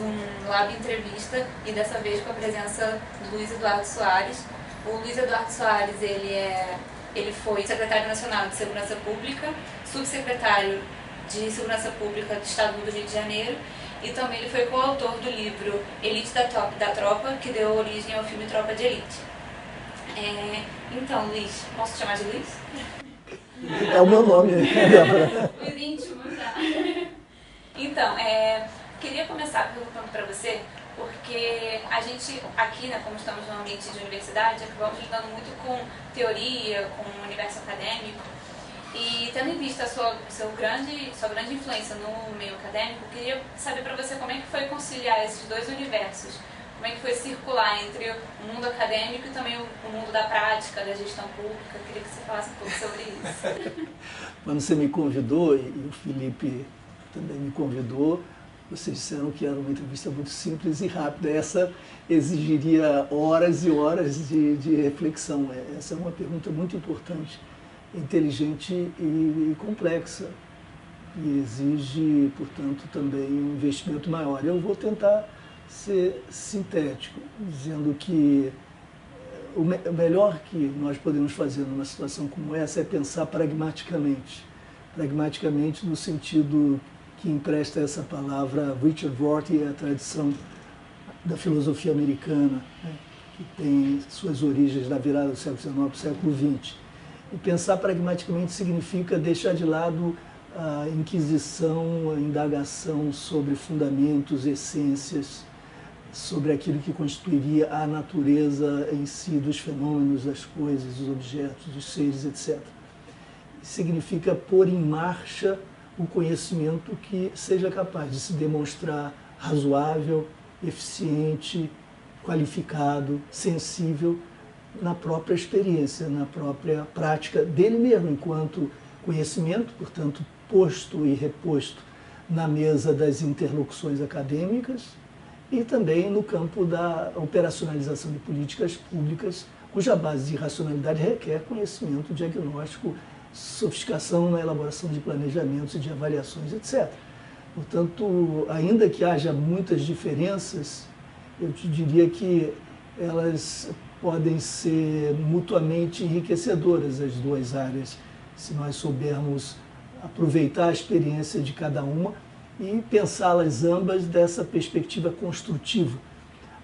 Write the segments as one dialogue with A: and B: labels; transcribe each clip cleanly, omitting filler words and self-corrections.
A: um Lab Entrevista, e dessa vez com a presença do Luiz Eduardo Soares. O Luiz Eduardo Soares, ele foi secretário nacional de Segurança Pública, subsecretário de Segurança Pública do Estado do Rio de Janeiro, e também ele foi coautor do livro Elite da Tropa, que deu origem ao filme Tropa de Elite. Então, Luiz, posso te chamar de Luiz?
B: É o meu nome.
A: Luiz íntimo, já. Então, queria começar perguntando para você, porque a gente aqui, né, como estamos no ambiente de universidade, acabamos lidando muito com teoria, com o universo acadêmico, e tendo em vista a sua grande influência no meio acadêmico, queria saber para você como é que foi conciliar esses dois universos, como é que foi circular entre o mundo acadêmico e também o mundo da prática, da gestão pública. Eu queria que você falasse um pouco sobre isso.
B: Quando você me convidou, e o Felipe também me convidou, vocês disseram que era uma entrevista muito simples e rápida. Essa exigiria horas e horas de reflexão. Essa é uma pergunta muito importante, inteligente e complexa. E exige, portanto, também um investimento maior. Eu vou tentar ser sintético, dizendo que o melhor que nós podemos fazer numa situação como essa é pensar pragmaticamente. Pragmaticamente no sentido que empresta essa palavra Richard Rorty, a tradição da filosofia americana, né, que tem suas origens na virada do século XIX para o século XX. E pensar pragmaticamente significa deixar de lado a inquisição, a indagação sobre fundamentos, essências, sobre aquilo que constituiria a natureza em si dos fenômenos, das coisas, dos objetos, dos seres, etc. Significa pôr em marcha o conhecimento que seja capaz de se demonstrar razoável, eficiente, qualificado, sensível na própria experiência, na própria prática dele mesmo, enquanto conhecimento, portanto, posto e reposto na mesa das interlocuções acadêmicas, e também no campo da operacionalização de políticas públicas, cuja base de racionalidade requer conhecimento diagnóstico, sofisticação na elaboração de planejamentos e de avaliações, etc. Portanto, ainda que haja muitas diferenças, eu te diria que elas podem ser mutuamente enriquecedoras, as duas áreas, se nós soubermos aproveitar a experiência de cada uma e pensá-las ambas dessa perspectiva construtiva.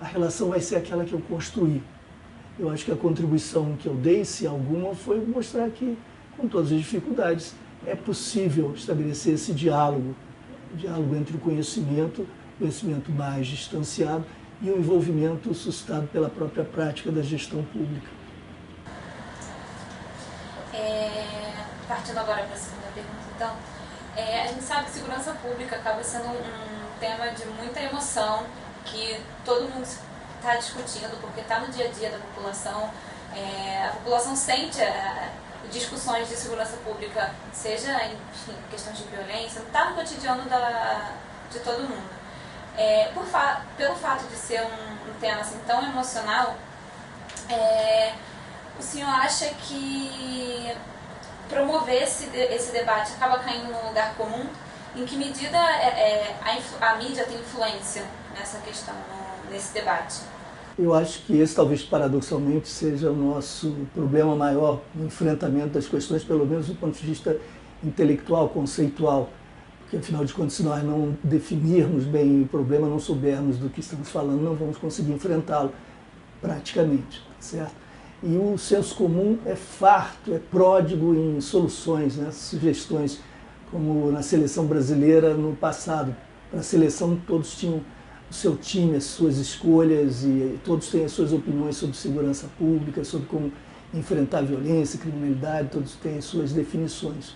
B: A relação vai ser aquela que eu construí. Eu acho que a contribuição que eu dei, se alguma, foi mostrar que, com todas as dificuldades, é possível estabelecer esse diálogo entre o conhecimento mais distanciado e o envolvimento suscitado pela própria prática da gestão pública.
A: Partindo agora para a segunda pergunta, então, a gente sabe que segurança pública acaba sendo um tema de muita emoção, que todo mundo está discutindo, porque está no dia a dia da população. A população sente discussões de segurança pública, seja em questões de violência, está no cotidiano de todo mundo. Pelo fato de ser um tema assim, tão emocional, o senhor acha que promover esse debate acaba caindo num lugar comum? Em que medida a mídia tem influência nessa questão, nesse debate?
B: Eu acho que esse talvez paradoxalmente seja o nosso problema maior no enfrentamento das questões, pelo menos do ponto de vista intelectual, conceitual. Porque afinal de contas, se nós não definirmos bem o problema, não soubermos do que estamos falando, não vamos conseguir enfrentá-lo praticamente, certo? E o senso comum é farto, é pródigo em soluções, né? Sugestões, como na seleção brasileira no passado. Para a seleção todos tinham o seu time, as suas escolhas, e todos têm as suas opiniões sobre segurança pública, sobre como enfrentar a violência, a criminalidade, todos têm as suas definições.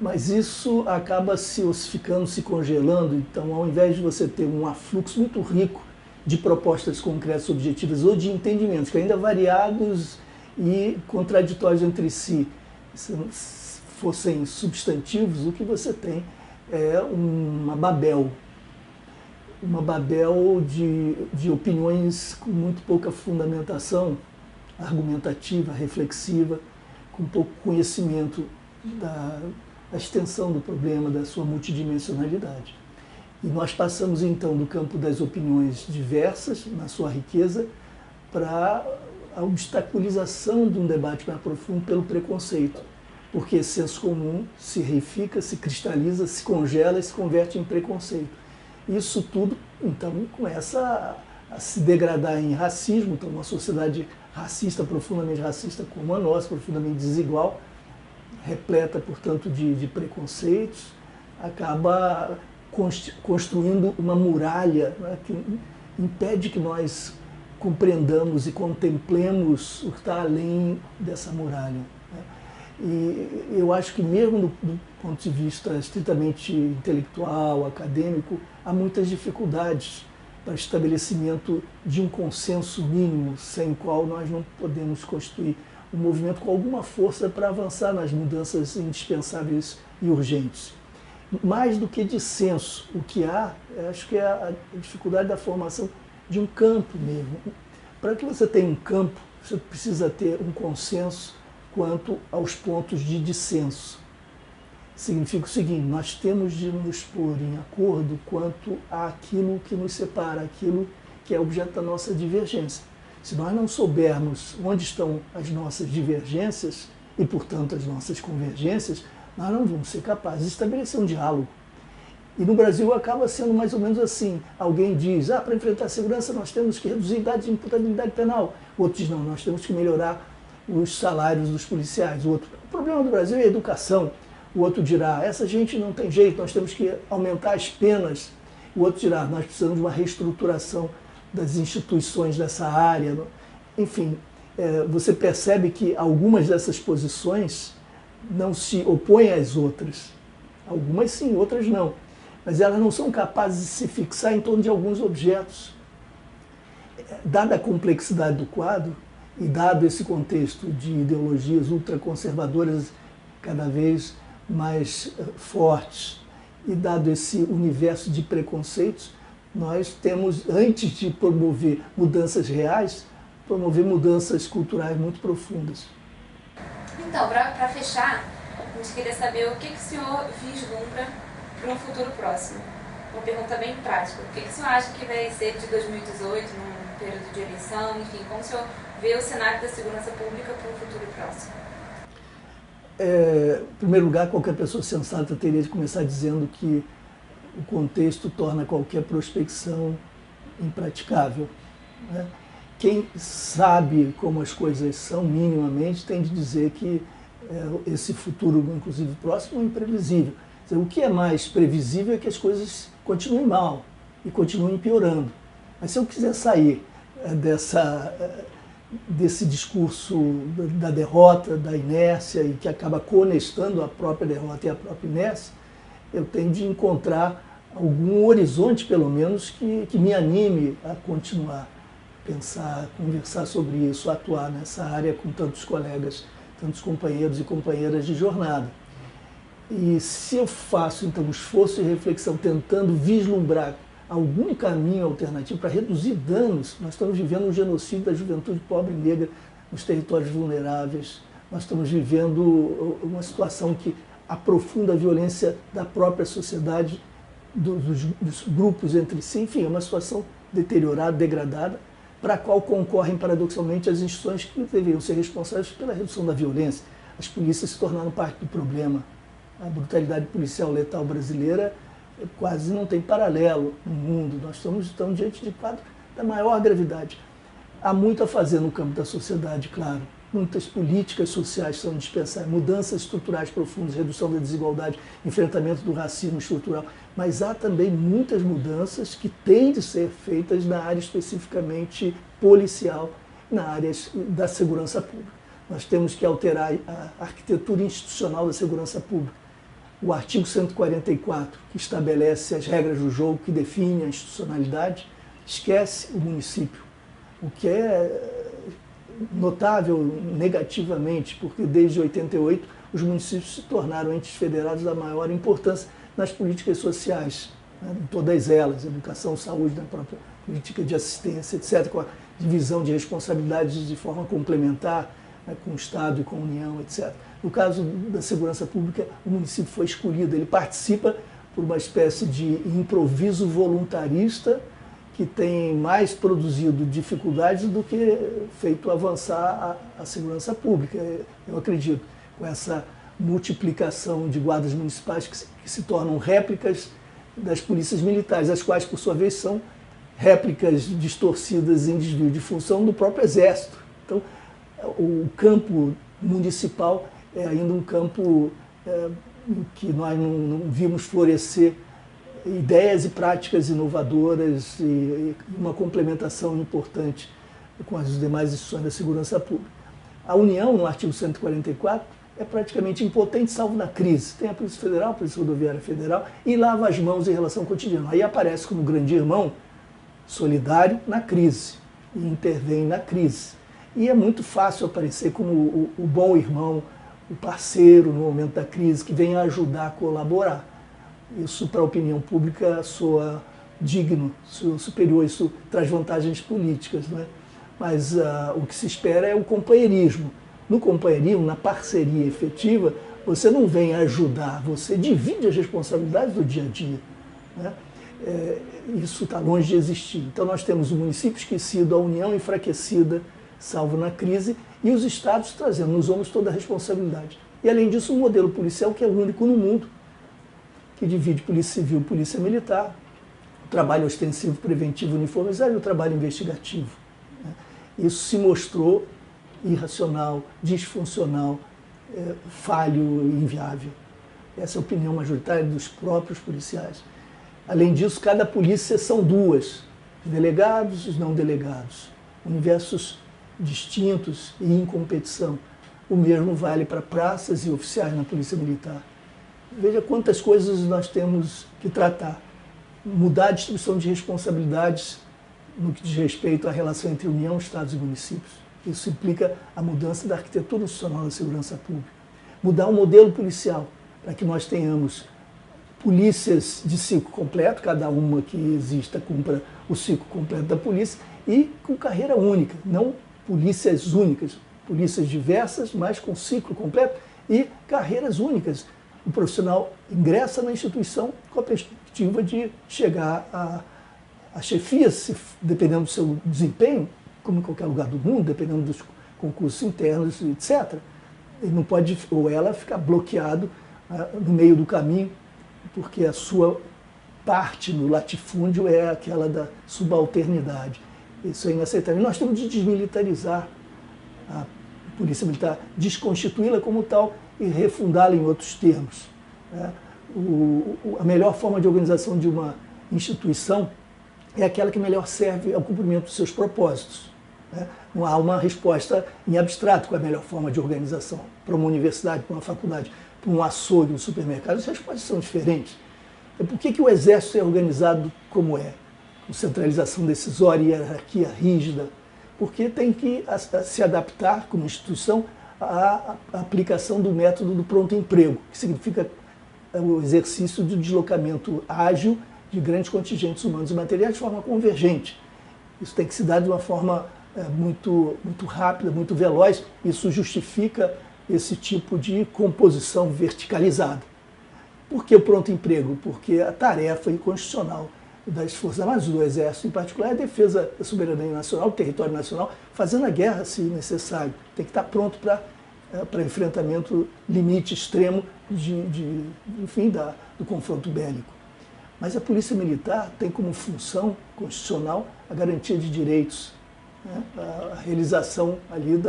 B: Mas isso acaba se ossificando, se congelando, então ao invés de você ter um afluxo muito rico de propostas concretas, objetivas ou de entendimentos, que ainda variados e contraditórios entre si, se fossem substantivos, o que você tem é uma Babel de opiniões com muito pouca fundamentação argumentativa, reflexiva, com pouco conhecimento da extensão do problema, da sua multidimensionalidade. E nós passamos então do campo das opiniões diversas, na sua riqueza, para a obstaculização de um debate mais profundo pelo preconceito. Porque esse senso comum se reifica, se cristaliza, se congela e se converte em preconceito. Isso tudo, então, começa a se degradar em racismo. Então, uma sociedade racista, profundamente racista como a nossa, profundamente desigual, repleta, portanto, de preconceitos, acaba construindo uma muralha, né, que impede que nós compreendamos e contemplemos o que está além dessa muralha. E eu acho que mesmo do ponto de vista estritamente intelectual, acadêmico, há muitas dificuldades para o estabelecimento de um consenso mínimo, sem o qual nós não podemos constituir um movimento com alguma força para avançar nas mudanças indispensáveis e urgentes. Mais do que dissenso, o que há, acho que é a dificuldade da formação de um campo mesmo. Para que você tenha um campo, você precisa ter um consenso quanto aos pontos de dissenso. Significa o seguinte: nós temos de nos pôr em acordo quanto àquilo que nos separa, aquilo que é objeto da nossa divergência. Se nós não soubermos onde estão as nossas divergências e, portanto, as nossas convergências, nós não vamos ser capazes de estabelecer um diálogo. E no Brasil acaba sendo mais ou menos assim. Alguém diz, para enfrentar a segurança nós temos que reduzir a idade de imputabilidade penal. O outro diz, não, nós temos que melhorar os salários dos policiais. O outro, o problema do Brasil é a educação. O outro dirá, essa gente não tem jeito, nós temos que aumentar as penas. O outro dirá, nós precisamos de uma reestruturação das instituições dessa área. Enfim, você percebe que algumas dessas posições não se opõem às outras. Algumas sim, outras não. Mas elas não são capazes de se fixar em torno de alguns objetos. Dada a complexidade do quadro, e dado esse contexto de ideologias ultraconservadoras cada vez mais fortes, e dado esse universo de preconceitos, nós temos, antes de promover mudanças reais, promover mudanças culturais muito profundas.
A: Então, para fechar, a gente queria saber o que o senhor vislumbra para um futuro próximo. Uma pergunta bem prática. O que o senhor acha que vai ser de 2018, num período de eleição, enfim, como o senhor vê o cenário da segurança pública para um futuro próximo?
B: Em primeiro lugar, qualquer pessoa sensata teria de começar dizendo que o contexto torna qualquer prospecção impraticável, né? Quem sabe como as coisas são minimamente tem de dizer que esse futuro, inclusive próximo, é imprevisível. Quer dizer, o que é mais previsível é que as coisas continuem mal e continuem piorando. Mas se eu quiser sair desse discurso da derrota, da inércia, e que acaba conectando a própria derrota e a própria inércia, eu tenho de encontrar algum horizonte, pelo menos, que me anime a continuar, pensar, conversar sobre isso, atuar nessa área com tantos colegas, tantos companheiros e companheiras de jornada. E se eu faço, então, um esforço e reflexão tentando vislumbrar algum caminho alternativo para reduzir danos, nós estamos vivendo um genocídio da juventude pobre e negra nos territórios vulneráveis, nós estamos vivendo uma situação que aprofunda a violência da própria sociedade, dos grupos entre si, enfim, é uma situação deteriorada, degradada, para a qual concorrem, paradoxalmente, as instituições que deveriam ser responsáveis pela redução da violência. As polícias se tornaram parte do problema. A brutalidade policial letal brasileira quase não tem paralelo no mundo. Nós estamos diante de quadro da maior gravidade. Há muito a fazer no campo da sociedade, claro. Muitas políticas sociais são indispensáveis, mudanças estruturais profundas, redução da desigualdade, enfrentamento do racismo estrutural. Mas há também muitas mudanças que têm de ser feitas na área especificamente policial, na área da segurança pública. Nós temos que alterar a arquitetura institucional da segurança pública. O artigo 144, que estabelece as regras do jogo, que define a institucionalidade, esquece o município, o que é notável negativamente, porque desde 88 os municípios se tornaram entes federados da maior importância nas políticas sociais, né, em todas elas, educação, saúde, na própria política de assistência, etc., com a divisão de responsabilidades de forma complementar, né, com o Estado e com a União, etc. No caso da segurança pública, o município foi escolhido, ele participa por uma espécie de improviso voluntarista que tem mais produzido dificuldades do que feito avançar a segurança pública. Eu acredito, com essa multiplicação de guardas municipais que se tornam réplicas das polícias militares, as quais, por sua vez, são réplicas distorcidas em desvio de função do próprio Exército. Então, o campo municipal é ainda um campo em que nós não vimos florescer ideias e práticas inovadoras e uma complementação importante com as demais instituições da segurança pública. A União, no artigo 144, é praticamente impotente, salvo na crise. Tem a Polícia Federal, a Polícia Rodoviária Federal, e lava as mãos em relação cotidiana. Aí aparece como grande irmão solidário na crise e intervém na crise. E é muito fácil aparecer como o bom irmão, o parceiro no momento da crise, que vem ajudar a colaborar. Isso, para a opinião pública, soa digno, soa superior, isso traz vantagens políticas, né? Mas o que se espera é o companheirismo. No companheirismo, na parceria efetiva, você não vem ajudar, você divide as responsabilidades do dia a dia, né? Isso está longe de existir. Então nós temos o município esquecido, a União enfraquecida, salvo na crise, e os estados trazendo nos ombros toda a responsabilidade. E além disso, um modelo policial que é o único no mundo, que divide polícia civil e polícia militar, o trabalho ostensivo, preventivo, uniformizado e o trabalho investigativo. Isso se mostrou irracional, disfuncional, falho e inviável. Essa é a opinião majoritária dos próprios policiais. Além disso, cada polícia são duas, os delegados e os não delegados, universos distintos e em competição. O mesmo vale para praças e oficiais na Polícia Militar. Veja quantas coisas nós temos que tratar. Mudar a distribuição de responsabilidades no que diz respeito à relação entre União, Estados e municípios. Isso implica a mudança da arquitetura institucional da segurança pública. Mudar o modelo policial, para que nós tenhamos polícias de ciclo completo, cada uma que exista cumpra o ciclo completo da polícia, e com carreira única, não polícias únicas, polícias diversas, mas com ciclo completo e carreiras únicas. O profissional ingressa na instituição com a perspectiva de chegar à chefia, dependendo do seu desempenho, como em qualquer lugar do mundo, dependendo dos concursos internos, etc. Ele não pode, ou ela, ficar bloqueado no meio do caminho, porque a sua parte no latifúndio é aquela da subalternidade. Isso é inaceitável. E nós temos de desmilitarizar a Polícia Militar, desconstituí-la como tal e refundá-la em outros termos. A melhor forma de organização de uma instituição é aquela que melhor serve ao cumprimento dos seus propósitos. Não há uma resposta em abstrato com a melhor forma de organização. Para uma universidade, para uma faculdade, para um açougue, um supermercado, as respostas são diferentes. Por que o Exército é organizado como é? Com centralização decisória e hierarquia rígida? Porque tem que se adaptar como instituição à aplicação do método do pronto emprego, que significa o exercício do deslocamento ágil de grandes contingentes humanos e materiais de forma convergente. Isso tem que se dar de uma forma muito rápida, muito veloz. Isso justifica esse tipo de composição verticalizada. Por que o pronto emprego? Porque a tarefa inconstitucional das Forças Armadas, do Exército em particular, é a defesa da soberania nacional, do território nacional, fazendo a guerra se necessário. Tem que estar pronto para enfrentamento limite extremo enfim, do confronto bélico. Mas a Polícia Militar tem como função constitucional a garantia de direitos, né? A realização ali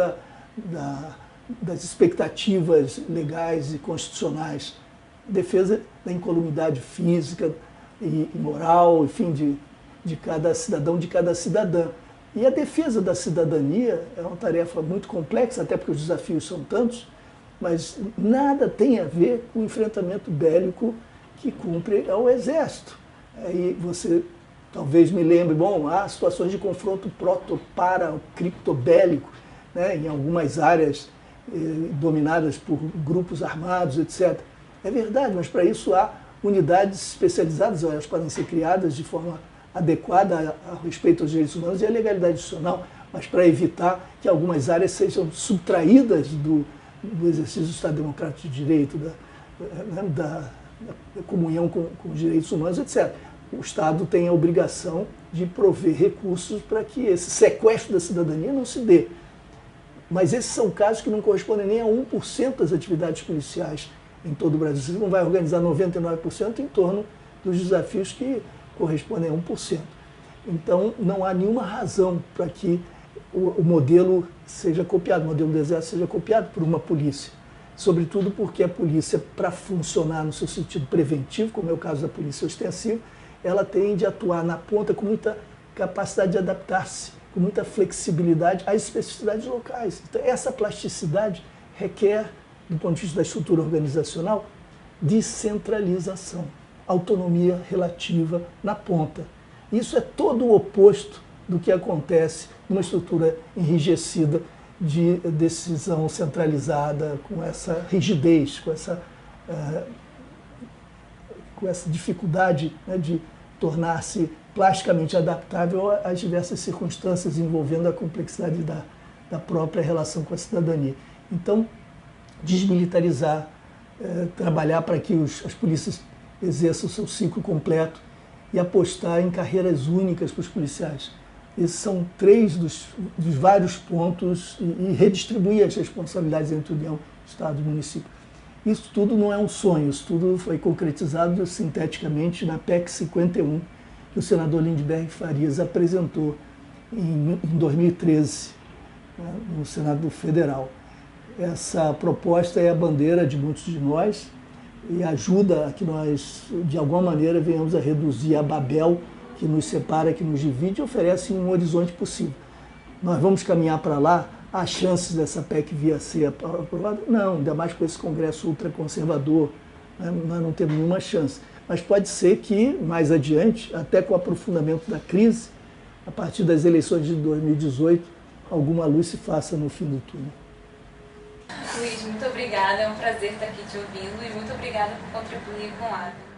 B: das expectativas legais e constitucionais, defesa da incolumidade física e moral, enfim, de cada cidadão, de cada cidadã. E a defesa da cidadania é uma tarefa muito complexa, até porque os desafios são tantos, mas nada tem a ver com o enfrentamento bélico que cumpre ao Exército. Aí você talvez me lembre, há situações de confronto para-criptobélico, né, em algumas áreas dominadas por grupos armados, etc. É verdade, mas para isso há unidades especializadas, elas podem ser criadas de forma adequada a respeito aos direitos humanos e à legalidade institucional, mas para evitar que algumas áreas sejam subtraídas do exercício do Estado Democrático de Direito, da comunhão com os direitos humanos, etc. O Estado tem a obrigação de prover recursos para que esse sequestro da cidadania não se dê. Mas esses são casos que não correspondem nem a 1% das atividades policiais em todo o Brasil. Você não vai organizar 99% em torno dos desafios que correspondem a 1%. Então, não há nenhuma razão para que o modelo seja copiado, o modelo do Exército seja copiado por uma polícia. Sobretudo porque a polícia, para funcionar no seu sentido preventivo, como é o caso da polícia ostensiva, ela tem de atuar na ponta com muita capacidade de adaptar-se, com muita flexibilidade às especificidades locais. Então, essa plasticidade requer, do ponto de vista da estrutura organizacional, descentralização, autonomia relativa na ponta. Isso é todo o oposto do que acontece numa estrutura enrijecida de decisão centralizada, com essa rigidez, com essa dificuldade, né, de tornar-se plasticamente adaptável às diversas circunstâncias envolvendo a complexidade da própria relação com a cidadania. Então, desmilitarizar, trabalhar para que as polícias exerçam o seu ciclo completo e apostar em carreiras únicas para os policiais. Esses são 3 dos vários pontos e redistribuir as responsabilidades entre União, Estado e município. Isso tudo não é um sonho, isso tudo foi concretizado sinteticamente na PEC 51, que o senador Lindbergh Farias apresentou em 2013, né, no Senado Federal. Essa proposta é a bandeira de muitos de nós e ajuda a que nós, de alguma maneira, venhamos a reduzir a Babel que nos separa, que nos divide e oferece um horizonte possível. Nós vamos caminhar para lá? Há chances dessa PEC vir a ser aprovada? Não, ainda mais com esse Congresso ultraconservador, né? Nós não temos nenhuma chance. Mas pode ser que, mais adiante, até com o aprofundamento da crise, a partir das eleições de 2018, alguma luz se faça no fim do túnel.
A: Luiz, muito obrigada, é um prazer estar aqui te ouvindo e muito obrigada por contribuir com o AVE.